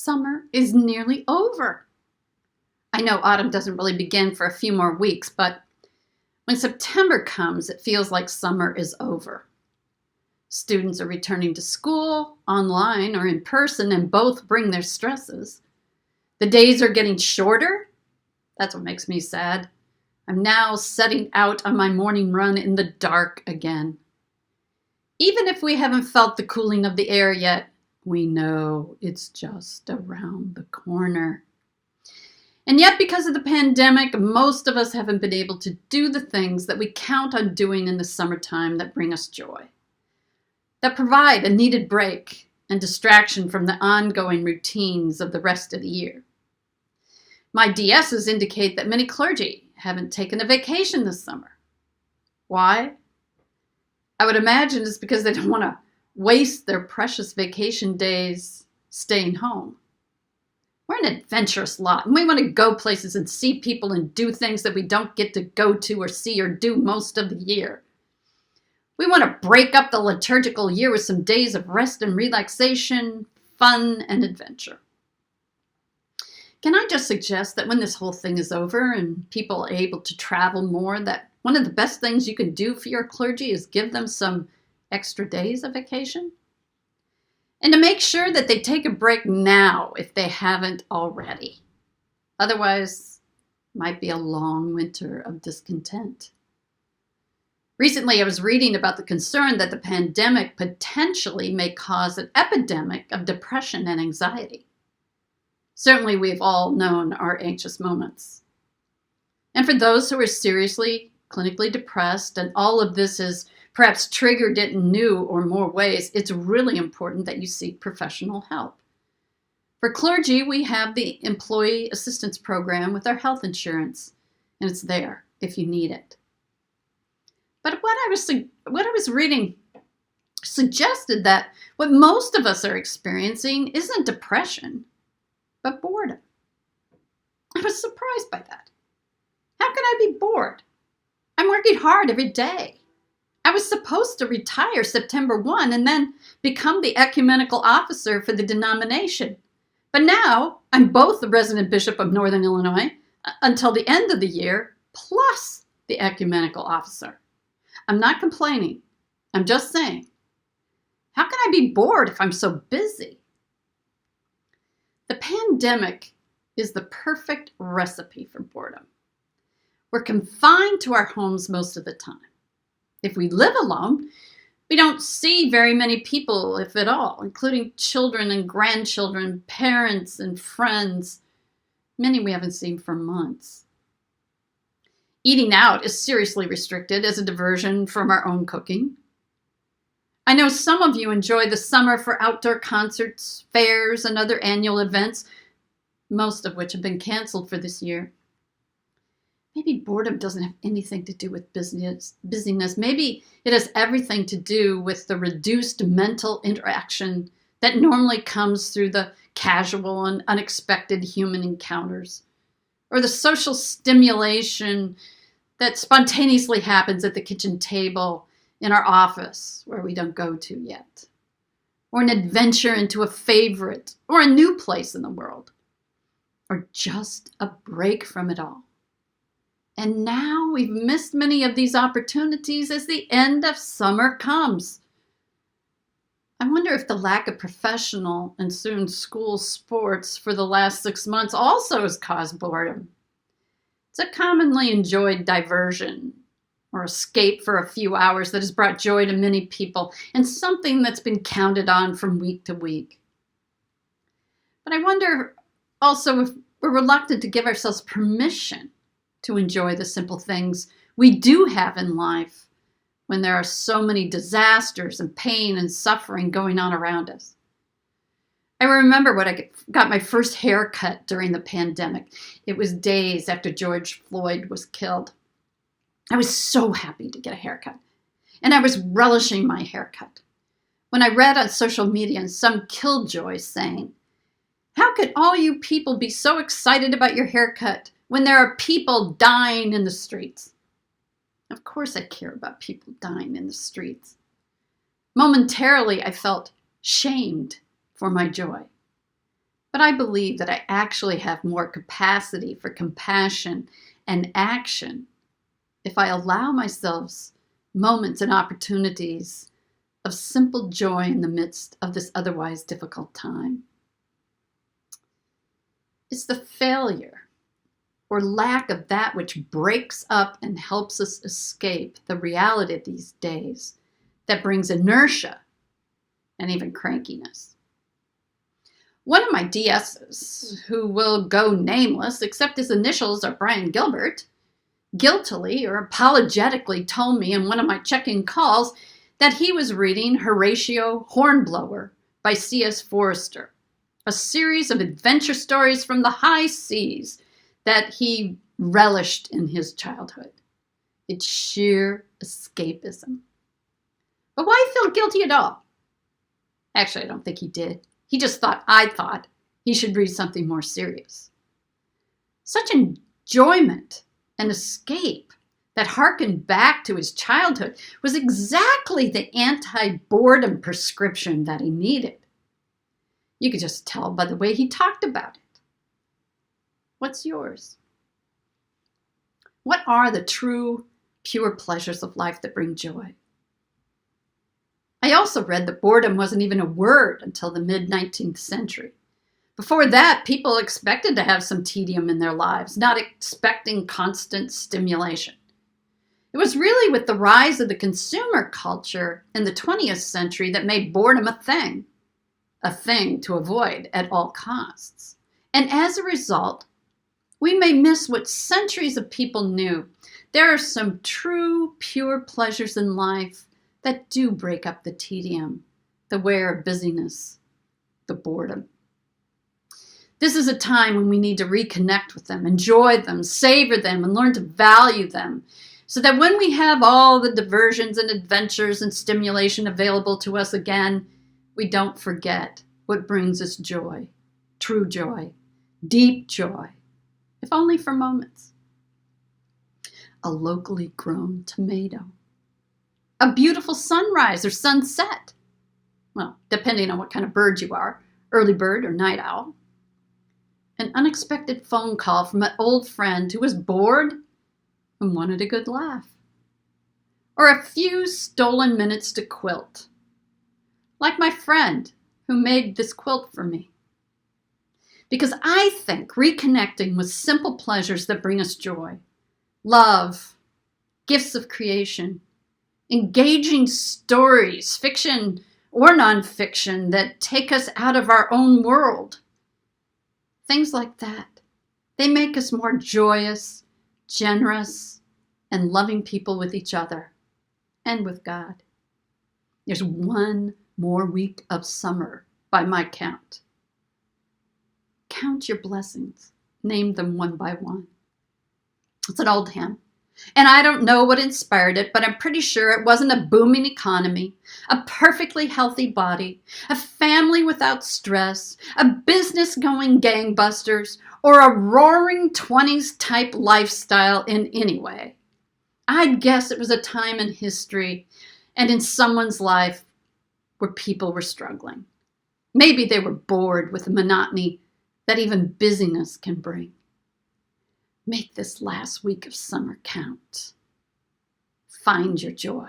Summer is nearly over. I know autumn doesn't really begin for a few more weeks, but when September comes, it feels like summer is over. Students are returning to school, online or in person, and both bring their stresses. The days are getting shorter. That's what makes me sad. I'm now setting out on my morning run in the dark again. Even if we haven't felt the cooling of the air yet, we know it's just around the corner. And yet, because of the pandemic, most of us haven't been able to do the things that we count on doing in the summertime that bring us joy, that provide a needed break and distraction from the ongoing routines of the rest of the year. My DSs indicate that many clergy haven't taken a vacation this summer. Why? I would imagine it's because they don't want to waste their precious vacation days staying home. We're an adventurous lot, and we want to go places and see people and do things that we don't get to go to or see or do most of the year. We want to break up the liturgical year with some days of rest and relaxation, fun, and adventure. Can I just suggest that when this whole thing is over and people are able to travel more, that one of the best things you can do for your clergy is give them some extra days of vacation? And to make sure that they take a break now if they haven't already. Otherwise, it might be a long winter of discontent. Recently, I was reading about the concern that the pandemic potentially may cause an epidemic of depression and anxiety. Certainly, we've all known our anxious moments. And for those who are seriously clinically depressed, and all of this has perhaps triggered it in new or more ways, it's really important that you seek professional help. For clergy, we have the Employee Assistance Program with our health insurance, and it's there if you need it. But what I was reading suggested that what most of us are experiencing isn't depression, but boredom. I was surprised by that. How can I be bored? I'm working hard every day. I was supposed to retire September 1 and then become the ecumenical officer for the denomination. But now I'm both the resident bishop of Northern Illinois until the end of the year, plus the ecumenical officer. I'm not complaining. I'm just saying, how can I be bored if I'm so busy? The pandemic is the perfect recipe for boredom. We're confined to our homes most of the time. If we live alone, we don't see very many people, if at all, including children and grandchildren, parents and friends. Many we haven't seen for months. Eating out is seriously restricted as a diversion from our own cooking. I know some of you enjoy the summer for outdoor concerts, fairs, and other annual events, most of which have been canceled for this year. Maybe boredom doesn't have anything to do with busyness. Maybe it has everything to do with the reduced mental interaction that normally comes through the casual and unexpected human encounters, or the social stimulation that spontaneously happens at the kitchen table in our office where we don't go to yet, or an adventure into a favorite or a new place in the world, or just a break from it all. And now we've missed many of these opportunities as the end of summer comes. I wonder if the lack of professional and soon school sports for the last 6 months also has caused boredom. It's a commonly enjoyed diversion or escape for a few hours that has brought joy to many people and something that's been counted on from week to week. But I wonder also if we're reluctant to give ourselves permission to enjoy the simple things we do have in life when there are so many disasters and pain and suffering going on around us. I remember when I got my first haircut during the pandemic. It was days after George Floyd was killed. I was so happy to get a haircut, and I was relishing my haircut when I read on social media some killjoy saying, "How could all you people be so excited about your haircut when there are people dying in the streets?" Of course I care about people dying in the streets. Momentarily, I felt shamed for my joy. But I believe that I actually have more capacity for compassion and action if I allow myself moments and opportunities of simple joy in the midst of this otherwise difficult time. It's the failure or lack of that which breaks up and helps us escape the reality of these days that brings inertia and even crankiness. One of my DSs, who will go nameless, except his initials are Brian Gilbert, guiltily or apologetically told me in one of my check-in calls that he was reading Horatio Hornblower by C.S. Forester, a series of adventure stories from the high seas that he relished in his childhood. It's sheer escapism. But why feel guilty at all? Actually, I don't think he did. He just thought he should read something more serious. Such enjoyment and escape that harkened back to his childhood was exactly the anti-boredom prescription that he needed. You could just tell by the way he talked about it. What's yours? What are the true, pure pleasures of life that bring joy? I also read that boredom wasn't even a word until the mid-19th century. Before that, people expected to have some tedium in their lives, not expecting constant stimulation. It was really with the rise of the consumer culture in the 20th century that made boredom a thing to avoid at all costs. And as a result, we may miss what centuries of people knew. There are some true, pure pleasures in life that do break up the tedium, the wear of busyness, the boredom. This is a time when we need to reconnect with them, enjoy them, savor them, and learn to value them, so that when we have all the diversions and adventures and stimulation available to us again, we don't forget what brings us joy, true joy, deep joy, if only for moments. A locally grown tomato. A beautiful sunrise or sunset. Well, depending on what kind of bird you are, early bird or night owl. An unexpected phone call from an old friend who was bored and wanted a good laugh. Or a few stolen minutes to quilt. Like my friend who made this quilt for me. Because I think reconnecting with simple pleasures that bring us joy, love, gifts of creation, engaging stories, fiction or nonfiction, that take us out of our own world. Things like that. They make us more joyous, generous, and loving people with each other and with God. There's one more week of summer by my count. Count your blessings. Name them one by one. It's an old hymn. And I don't know what inspired it, but I'm pretty sure it wasn't a booming economy, a perfectly healthy body, a family without stress, a business going gangbusters, or a roaring 20s type lifestyle in any way. I'd guess it was a time in history and in someone's life where people were struggling. Maybe they were bored with the monotony that even busyness can bring. Make this last week of summer count. Find your joy.